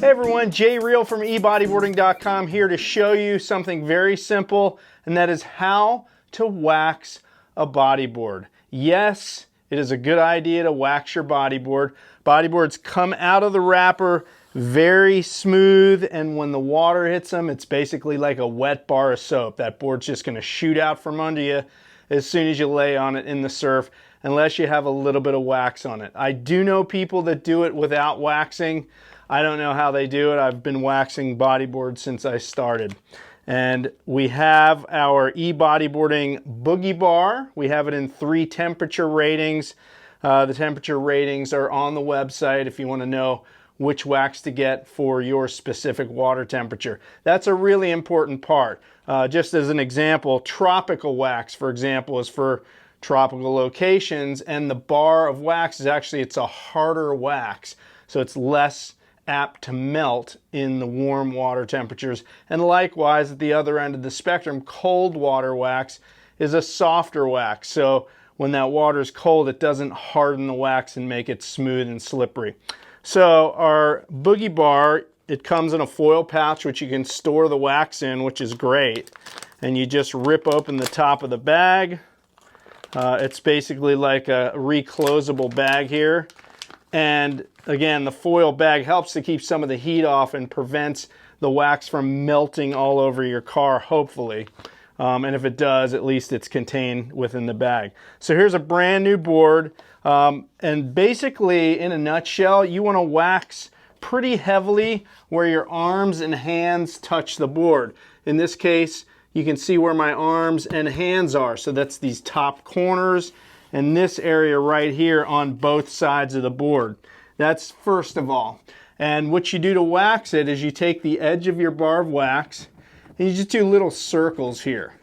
Hey everyone, Jay Reale from eBodyboarding.com here to show you something very simple, and that is how to wax a bodyboard. Yes, it is a good idea to wax your bodyboard. Bodyboards come out of the wrapper very smooth, and when the water hits them, it's basically like a wet bar of soap. That board's just going to shoot out from under you as soon as you lay on it in the surf, unless you have a little bit of wax on it. I do know people that do it without waxing. I don't know how they do it. I've been waxing bodyboards since I started. And we have our eBodyboarding Boogie Bar. We have it in 3 temperature ratings. The temperature ratings are on the website if you want to know which wax to get for your specific water temperature. That's a really important part. Just as an example, tropical wax, for example, is for tropical locations, and the bar of wax is actually, it's a harder wax, so it's less apt to melt in the warm water temperatures. And likewise, at the other end of the spectrum, cold water wax is a softer wax. So when that water is cold, it doesn't harden the wax and make it smooth and slippery. So our Boogie Bar, it comes in a foil pouch, which you can store the wax in, which is great. And you just rip open the top of the bag. It's basically like a reclosable bag here. And again, the foil bag helps to keep some of the heat off and prevents the wax from melting all over your car, hopefully. And if it does, at least it's contained within the bag. So here's a brand new board. And basically, in a nutshell, you want to wax pretty heavily where your arms and hands touch the board. In this case, you can see where my arms and hands are. So that's these top corners and this area right here on both sides of the board. That's first of all. And what you do to wax it is you take the edge of your bar of wax and you just do little circles here.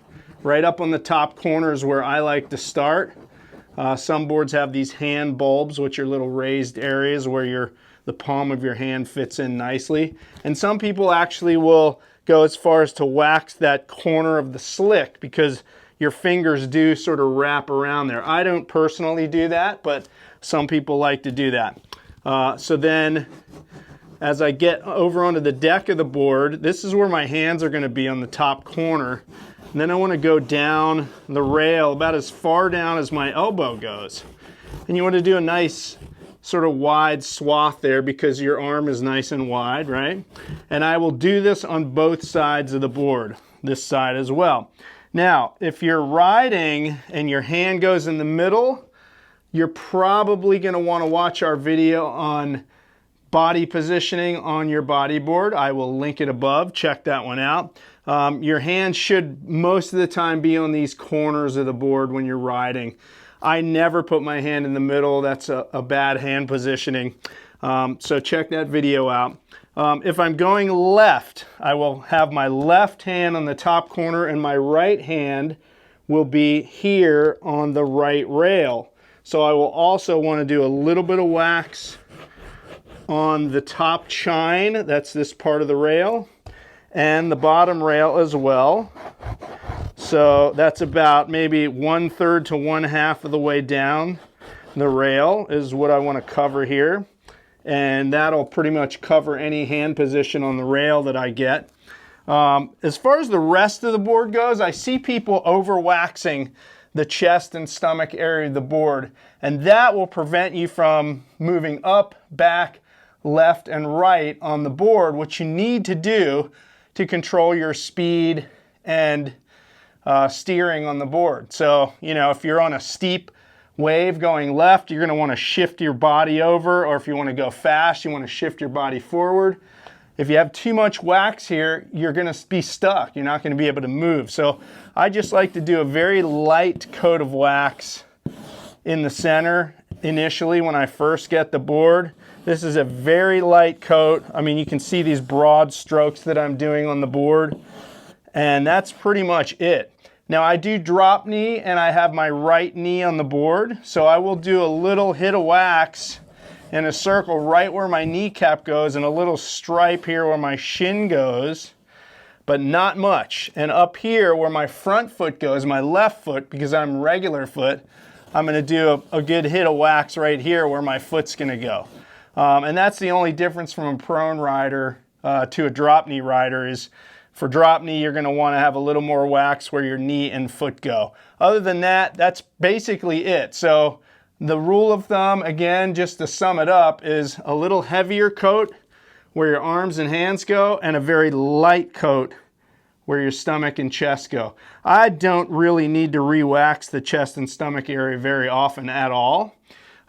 Right up on the top corners where I like to start. Some boards have these hand bulbs, which are little raised areas where the palm of your hand fits in nicely. And some people actually will go as far as to wax that corner of the slick because your fingers do sort of wrap around there. I don't personally do that, but some people like to do that. So then as I get over onto the deck of the board, this is where my hands are going to be on the top corner. And then I want to go down the rail about as far down as my elbow goes. And you want to do a nice sort of wide swath there because your arm is nice and wide, right? And I will do this on both sides of the board, this side as well. Now, if you're riding and your hand goes in the middle, you're probably going to want to watch our video on body positioning on your bodyboard. I will link it above. Check that one out. Your hand should most of the time be on these corners of the board when you're riding. I never put my hand in the middle. That's a bad hand positioning. So check that video out. If I'm going left, I will have my left hand on the top corner and my right hand will be here on the right rail. So I will also want to do a little bit of wax on the top chine, that's this part of the rail, and the bottom rail as well. So that's about maybe 1/3 to 1/2 of the way down the rail is what I want to cover here. And that'll pretty much cover any hand position on the rail that I get. As far as the rest of the board goes, I see people over waxing the chest and stomach area of the board, and that will prevent you from moving up, back, left, and right on the board, which you need to do to control your speed and steering on the board. So, you know, if you're on a steep wave going left, you're going to want to shift your body over, or if you want to go fast, you want to shift your body forward. If you have too much wax here, you're going to be stuck. You're not going to be able to move. So I just like to do a very light coat of wax in the center initially when I first get the board. This is a very light coat. I mean, you can see these broad strokes that I'm doing on the board, and that's pretty much it. Now I do drop knee and I have my right knee on the board, so I will do a little hit of wax in a circle right where my kneecap goes and a little stripe here where my shin goes, but not much. And up here where my front foot goes, my left foot, because I'm regular foot, I'm going to do a good hit of wax right here where my foot's going to go. And that's the only difference from a prone rider to a drop knee rider is for drop knee, you're going to want to have a little more wax where your knee and foot go. Other than that, that's basically it. So the rule of thumb, again, just to sum it up, is a little heavier coat where your arms and hands go and a very light coat where your stomach and chest go. I don't really need to re-wax the chest and stomach area very often at all.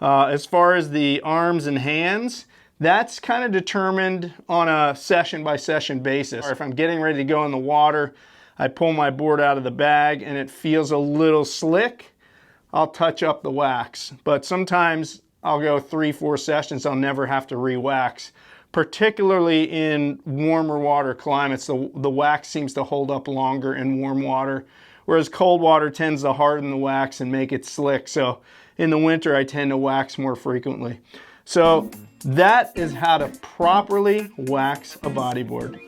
As far as the arms and hands, that's kind of determined on a session by session basis. Or if I'm getting ready to go in the water, I pull my board out of the bag and it feels a little slick, I'll touch up the wax. But sometimes I'll go 3-4 sessions, I'll never have to re-wax. Particularly in warmer water climates, the wax seems to hold up longer in warm water, whereas cold water tends to harden the wax and make it slick. So in the winter, I tend to wax more frequently. So that is how to properly wax a bodyboard.